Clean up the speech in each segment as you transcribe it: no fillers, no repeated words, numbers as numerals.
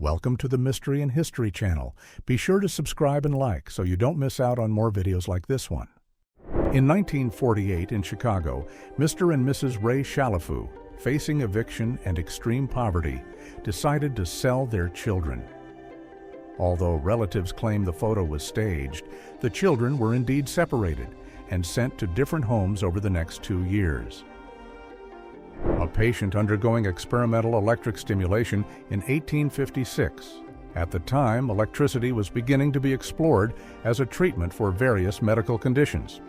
Welcome to the Mystery and History channel. Be sure to subscribe and like so you don't miss out on more videos like this one. In 1948 in Chicago, Mr. and Mrs. Ray Chalifoux, facing eviction and extreme poverty, decided to sell their children. Although relatives claim the photo was staged, the children were indeed separated and sent to different homes over the next 2 years. A patient undergoing experimental electric stimulation in 1856. At the time, electricity was beginning to be explored as a treatment for various medical conditions.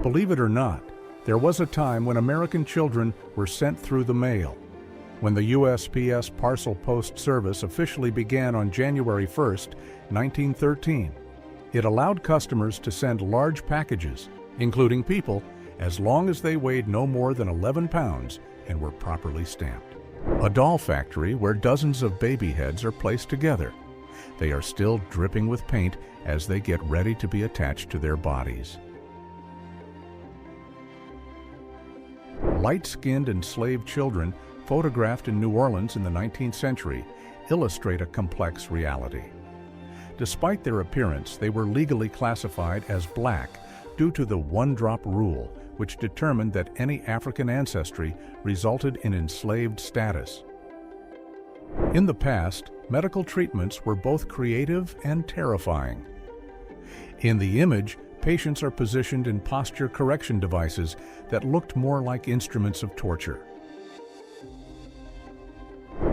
Believe it or not, there was a time when American children were sent through the mail. When the USPS Parcel Post Service officially began on January 1, 1913, it allowed customers to send large packages, including people, as long as they weighed no more than 11 pounds and were properly stamped. A doll factory where dozens of baby heads are placed together. They are still dripping with paint as they get ready to be attached to their bodies. Light-skinned enslaved children photographed in New Orleans in the 19th century illustrate a complex reality. Despite their appearance, they were legally classified as black due to the one-drop rule, which determined that any African ancestry resulted in enslaved status. In the past, medical treatments were both creative and terrifying. In the image, patients are positioned in posture correction devices that looked more like instruments of torture.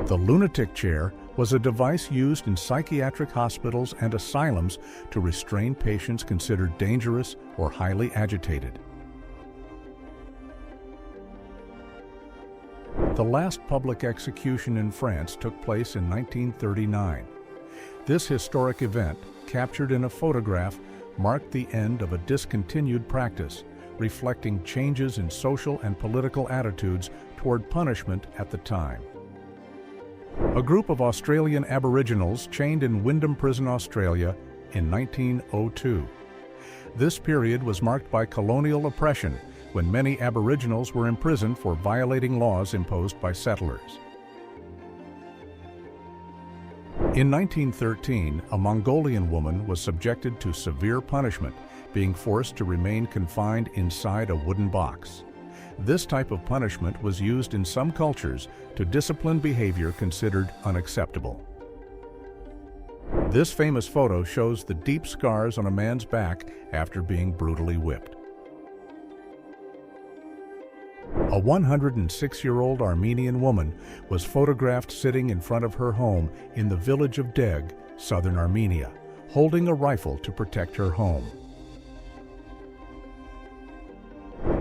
The lunatic chair was a device used in psychiatric hospitals and asylums to restrain patients considered dangerous or highly agitated. The last public execution in France took place in 1939. This historic event, captured in a photograph, marked the end of a discontinued practice, reflecting changes in social and political attitudes toward punishment at the time. A group of Australian Aboriginals chained in Wyndham Prison, Australia, in 1902. This period was marked by colonial oppression, when many Aboriginals were imprisoned for violating laws imposed by settlers. In 1913, a Mongolian woman was subjected to severe punishment, being forced to remain confined inside a wooden box. This type of punishment was used in some cultures to discipline behavior considered unacceptable. This famous photo shows the deep scars on a man's back after being brutally whipped. A 106-year-old Armenian woman was photographed sitting in front of her home in the village of Deg, southern Armenia, holding a rifle to protect her home.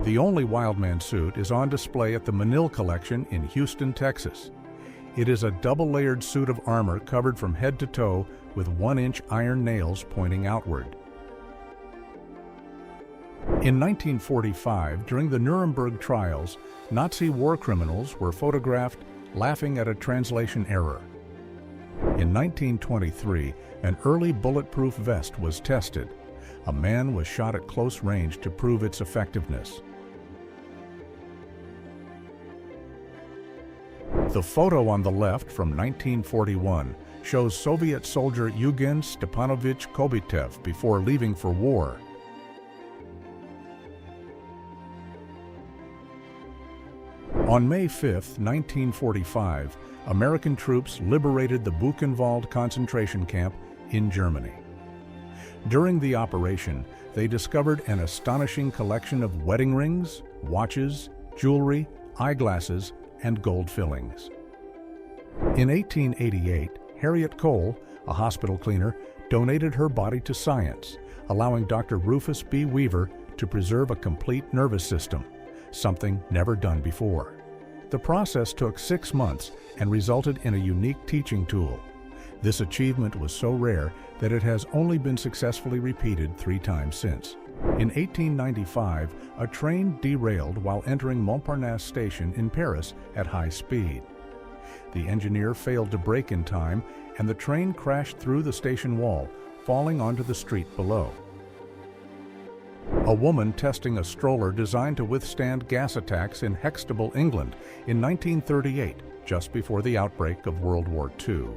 The only Wildman suit is on display at the Manil Collection in Houston, Texas. It is a double-layered suit of armor covered from head to toe with 1-inch iron nails pointing outward. In 1945, during the Nuremberg trials, Nazi war criminals were photographed laughing at a translation error. In 1923, an early bulletproof vest was tested. A man was shot at close range to prove its effectiveness. The photo on the left from 1941 shows Soviet soldier Eugen Stepanovich Kobitev before leaving for war. On May 5, 1945, American troops liberated the Buchenwald concentration camp in Germany. During the operation, they discovered an astonishing collection of wedding rings, watches, jewelry, eyeglasses, and gold fillings. In 1888, Harriet Cole, a hospital cleaner, donated her body to science, allowing Dr. Rufus B. Weaver to preserve a complete nervous system, something never done before. The process took 6 months and resulted in a unique teaching tool. This achievement was so rare that it has only been successfully repeated 3 times since. In 1895, a train derailed while entering Montparnasse station in Paris at high speed. The engineer failed to brake in time, and the train crashed through the station wall, falling onto the street below. A woman testing a stroller designed to withstand gas attacks in Hextable, England in 1938 just before the outbreak of World War II.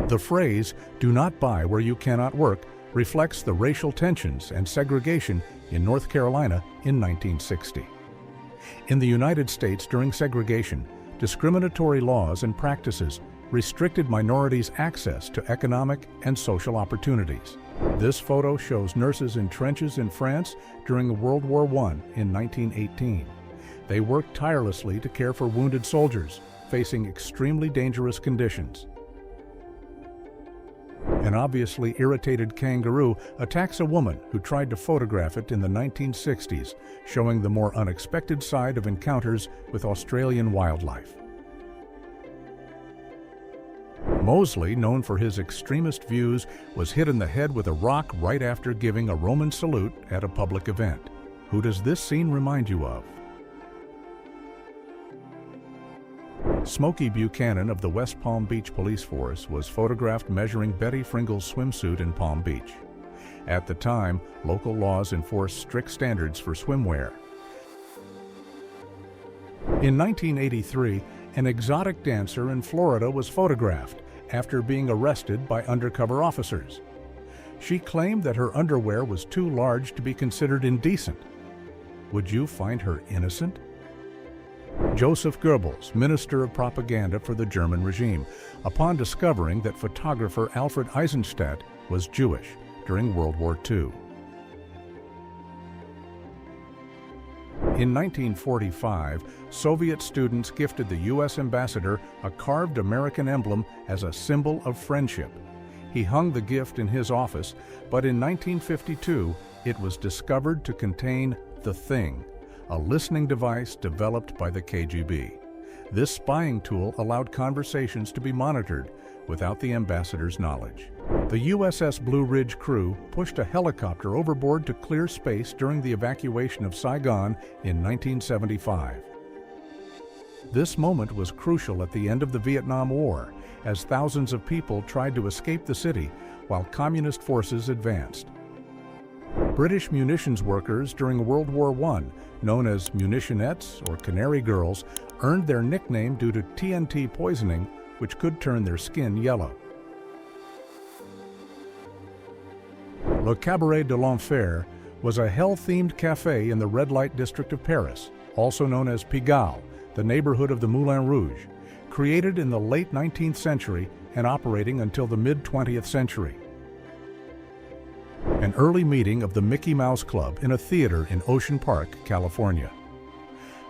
The phrase, "do not buy where you cannot work," reflects the racial tensions and segregation in North Carolina in 1960. In the United States during segregation, discriminatory laws and practices restricted minorities' access to economic and social opportunities. This photo shows nurses in trenches in France during World War I in 1918. They worked tirelessly to care for wounded soldiers facing extremely dangerous conditions. An obviously irritated kangaroo attacks a woman who tried to photograph it in the 1960s, showing the more unexpected side of encounters with Australian wildlife. Mosley, known for his extremist views, was hit in the head with a rock right after giving a Roman salute at a public event. Who does this scene remind you of? Smokey Buchanan of the West Palm Beach Police Force was photographed measuring Betty Fringle's swimsuit in Palm Beach. At the time, local laws enforced strict standards for swimwear. In 1983, an exotic dancer in Florida was photographed after being arrested by undercover officers. She claimed that her underwear was too large to be considered indecent. Would you find her innocent? Joseph Goebbels, Minister of Propaganda for the German regime, upon discovering that photographer Alfred Eisenstadt was Jewish during World War II. In 1945, Soviet students gifted the U.S. ambassador a carved American emblem as a symbol of friendship. He hung the gift in his office, but in 1952, it was discovered to contain the Thing, a listening device developed by the KGB. This spying tool allowed conversations to be monitored without the ambassador's knowledge. The USS Blue Ridge crew pushed a helicopter overboard to clear space during the evacuation of Saigon in 1975. This moment was crucial at the end of the Vietnam War, as thousands of people tried to escape the city while communist forces advanced. British munitions workers during World War I, known as munitionettes or canary girls, earned their nickname due to TNT poisoning, which could turn their skin yellow. Le Cabaret de l'Enfer was a hell-themed cafe in the red light district of Paris, also known as Pigalle, the neighborhood of the Moulin Rouge, created in the late 19th century and operating until the mid-20th century. An early meeting of the Mickey Mouse Club in a theater in Ocean Park, California.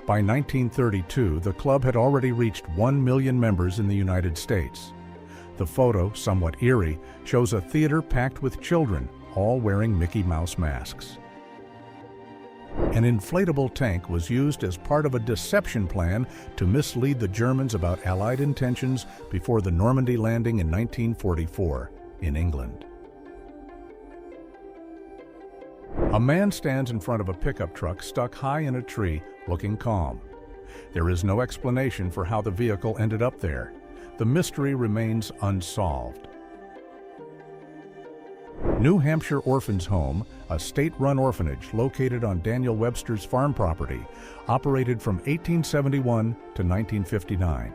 By 1932, the club had already reached 1 million members in the United States. The photo, somewhat eerie, shows a theater packed with children, all wearing Mickey Mouse masks. An inflatable tank was used as part of a deception plan to mislead the Germans about Allied intentions before the Normandy landing in 1944 in England. A man stands in front of a pickup truck stuck high in a tree, looking calm. There is no explanation for how the vehicle ended up there. The mystery remains unsolved. New Hampshire Orphans Home, a state-run orphanage located on Daniel Webster's farm property, operated from 1871 to 1959.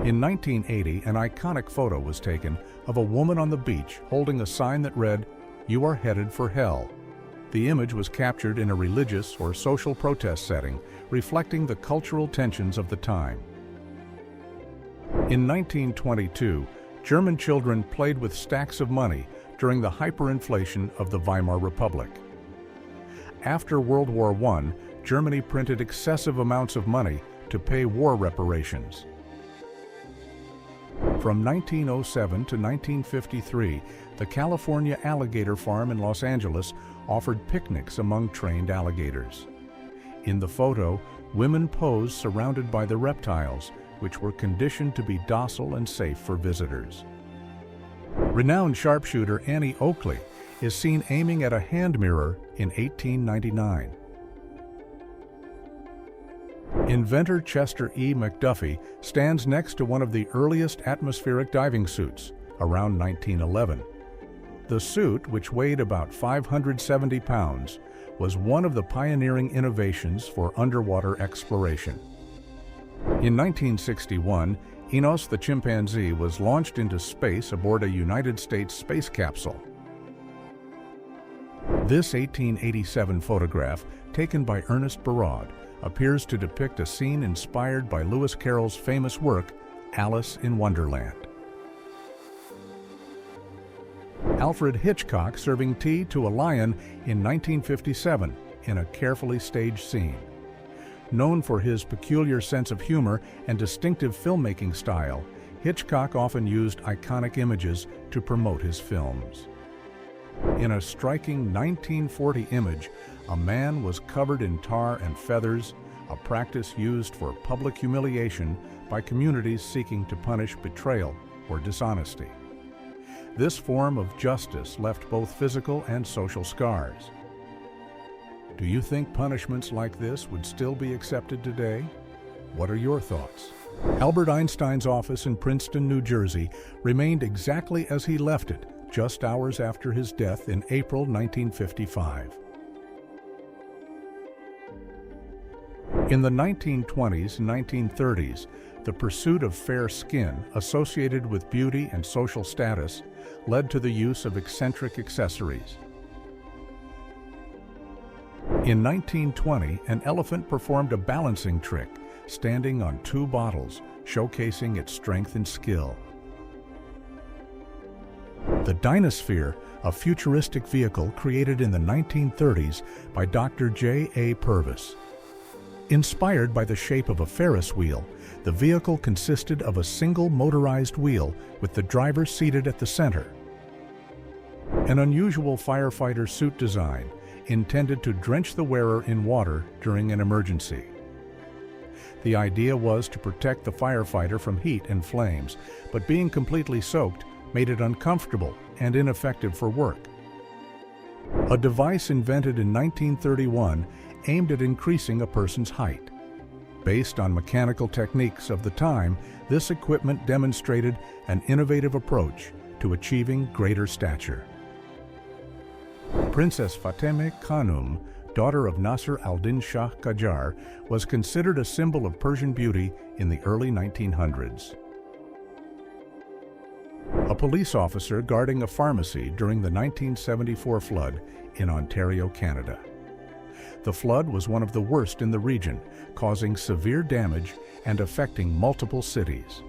In 1980, an iconic photo was taken of a woman on the beach holding a sign that read, "You are headed for hell." The image was captured in a religious or social protest setting, reflecting the cultural tensions of the time. In 1922, German children played with stacks of money during the hyperinflation of the Weimar Republic. After World War I, Germany printed excessive amounts of money to pay war reparations. From 1907 to 1953, the California Alligator Farm in Los Angeles offered picnics among trained alligators. In the photo, women posed surrounded by the reptiles, which were conditioned to be docile and safe for visitors. Renowned sharpshooter Annie Oakley is seen aiming at a hand mirror in 1899. Inventor Chester E. McDuffie stands next to one of the earliest atmospheric diving suits, around 1911. The suit, which weighed about 570 pounds, was one of the pioneering innovations for underwater exploration. In 1961, Enos the chimpanzee was launched into space aboard a United States space capsule. This 1887 photograph, taken by Ernest Barraud, appears to depict a scene inspired by Lewis Carroll's famous work, Alice in Wonderland. Alfred Hitchcock serving tea to a lion in 1957 in a carefully staged scene. Known for his peculiar sense of humor and distinctive filmmaking style, Hitchcock often used iconic images to promote his films. In a striking 1940 image, a man was covered in tar and feathers, a practice used for public humiliation by communities seeking to punish betrayal or dishonesty. This form of justice left both physical and social scars. Do you think punishments like this would still be accepted today? What are your thoughts? Albert Einstein's office in Princeton, New Jersey, remained exactly as he left it just hours after his death in April 1955. In the 1920s and 1930s, the pursuit of fair skin associated with beauty and social status led to the use of eccentric accessories. In 1920, an elephant performed a balancing trick, standing on 2 bottles, showcasing its strength and skill. The Dynasphere, a futuristic vehicle created in the 1930s by Dr. J.A. Purvis. Inspired by the shape of a Ferris wheel, the vehicle consisted of a single motorized wheel with the driver seated at the center. An unusual firefighter suit design, intended to drench the wearer in water during an emergency. The idea was to protect the firefighter from heat and flames, but being completely soaked made it uncomfortable and ineffective for work. A device invented in 1931 aimed at increasing a person's height. Based on mechanical techniques of the time, this equipment demonstrated an innovative approach to achieving greater stature. Princess Fateme Khanum, daughter of Nasser al-Din Shah Qajar, was considered a symbol of Persian beauty in the early 1900s. A police officer guarding a pharmacy during the 1974 flood in Ontario, Canada. The flood was one of the worst in the region, causing severe damage and affecting multiple cities.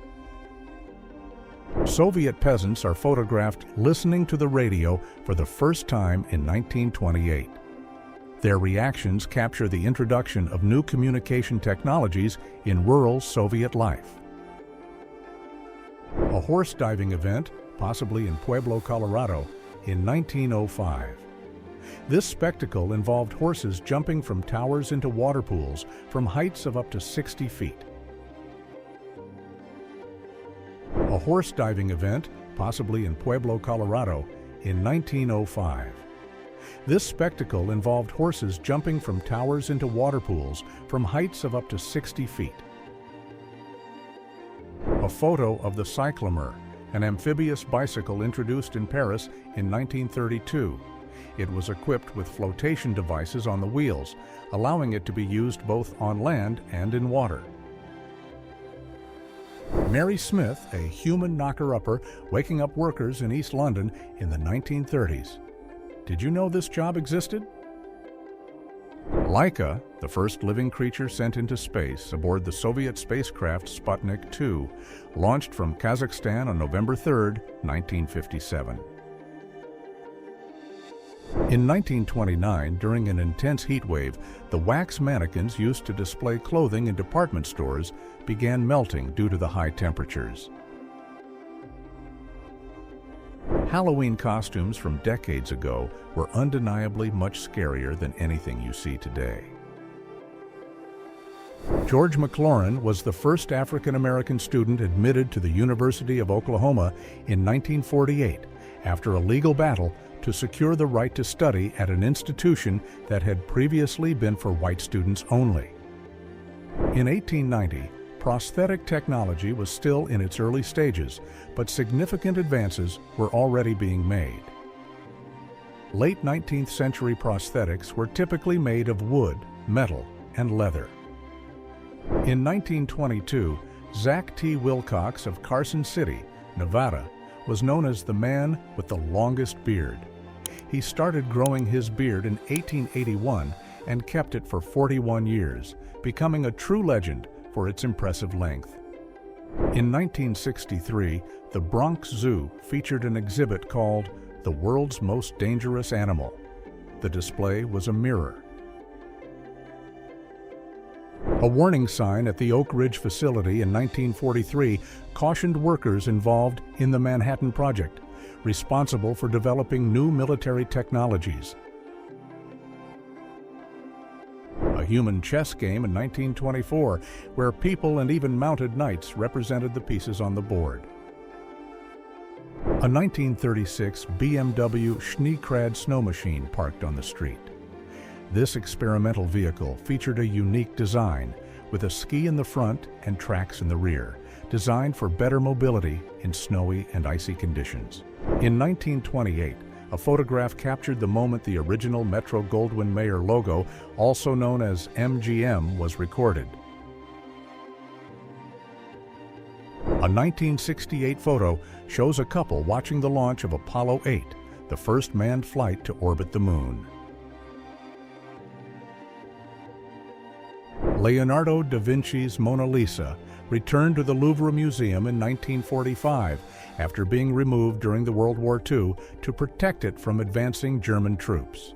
Soviet peasants are photographed listening to the radio for the first time in 1928. Their reactions capture the introduction of new communication technologies in rural Soviet life. A horse diving event, possibly in Pueblo, Colorado, in 1905. This spectacle involved horses jumping from towers into water pools from heights of up to 60 feet. A horse diving event, possibly in Pueblo, Colorado, in 1905. This spectacle involved horses jumping from towers into water pools from heights of up to 60 feet. A photo of the cyclomer, an amphibious bicycle introduced in Paris in 1932. It was equipped with flotation devices on the wheels, allowing it to be used both on land and in water. Mary Smith, a human knocker-upper waking up workers in East London in the 1930s. Did you know this job existed? Laika, the first living creature sent into space aboard the Soviet spacecraft Sputnik 2, launched from Kazakhstan on November 3, 1957. In 1929, during an intense heat wave, the wax mannequins used to display clothing in department stores began melting due to the high temperatures. Halloween costumes from decades ago were undeniably much scarier than anything you see today. George McLaurin was the first African-American student admitted to the University of Oklahoma in 1948 after a legal battle to secure the right to study at an institution that had previously been for white students only. In 1890, prosthetic technology was still in its early stages, but significant advances were already being made. Late 19th century prosthetics were typically made of wood, metal, and leather. In 1922, Zach T. Wilcox of Carson City, Nevada, was known as the man with the longest beard. He started growing his beard in 1881 and kept it for 41 years, becoming a true legend for its impressive length. In 1963, the Bronx Zoo featured an exhibit called The World's Most Dangerous Animal. The display was a mirror. A warning sign at the Oak Ridge facility in 1943 cautioned workers involved in the Manhattan Project, responsible for developing new military technologies. A human chess game in 1924, where people and even mounted knights represented the pieces on the board. A 1936 BMW Schneekrad snow machine parked on the street. This experimental vehicle featured a unique design, with a ski in the front and tracks in the rear, designed for better mobility in snowy and icy conditions. In 1928, a photograph captured the moment the original Metro-Goldwyn-Mayer logo, also known as MGM, was recorded. A 1968 photo shows a couple watching the launch of Apollo 8, the first manned flight to orbit the moon. Leonardo da Vinci's Mona Lisa returned to the Louvre Museum in 1945 after being removed during the World War II to protect it from advancing German troops.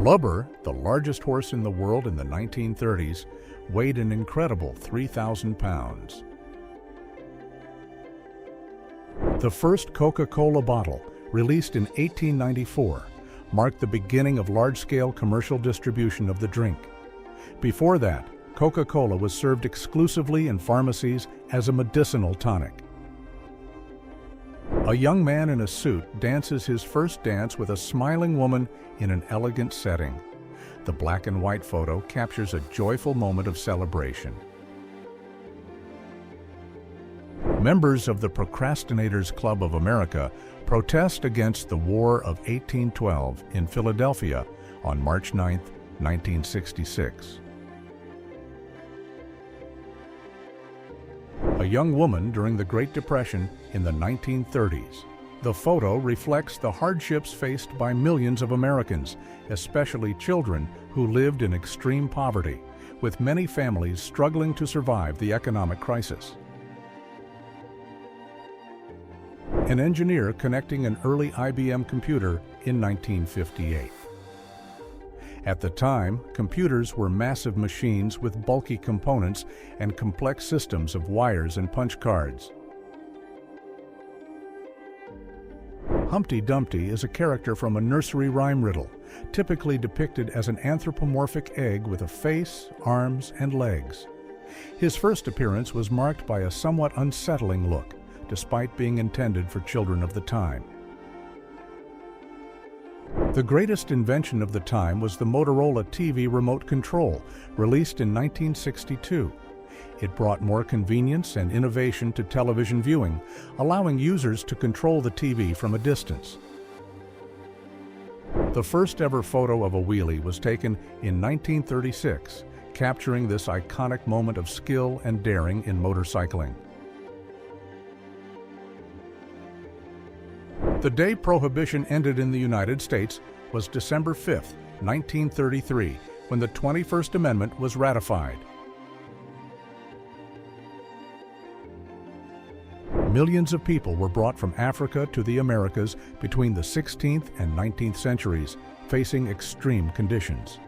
Lubber, the largest horse in the world in the 1930s, weighed an incredible 3,000 pounds. The first Coca-Cola bottle, released in 1894, marked the beginning of large-scale commercial distribution of the drink. Before that, Coca-Cola was served exclusively in pharmacies as a medicinal tonic. A young man in a suit dances his first dance with a smiling woman in an elegant setting. The black and white photo captures a joyful moment of celebration. Members of the Procrastinators Club of America protest against the War of 1812 in Philadelphia on March 9, 1966. A young woman during the Great Depression in the 1930s. The photo reflects the hardships faced by millions of Americans, especially children who lived in extreme poverty, with many families struggling to survive the economic crisis. An engineer connecting an early IBM computer in 1958. At the time, computers were massive machines with bulky components and complex systems of wires and punch cards. Humpty Dumpty is a character from a nursery rhyme riddle, typically depicted as an anthropomorphic egg with a face, arms, and legs. His first appearance was marked by a somewhat unsettling look, despite being intended for children of the time. The greatest invention of the time was the Motorola TV remote control, released in 1962. It brought more convenience and innovation to television viewing, allowing users to control the TV from a distance. The first ever photo of a wheelie was taken in 1936, capturing this iconic moment of skill and daring in motorcycling. The day Prohibition ended in the United States was December 5, 1933, when the 21st Amendment was ratified. Millions of people were brought from Africa to the Americas between the 16th and 19th centuries, facing extreme conditions.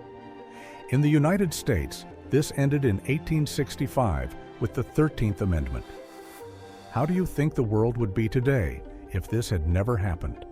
In the United States, this ended in 1865 with the 13th Amendment. How do you think the world would be today if this had never happened?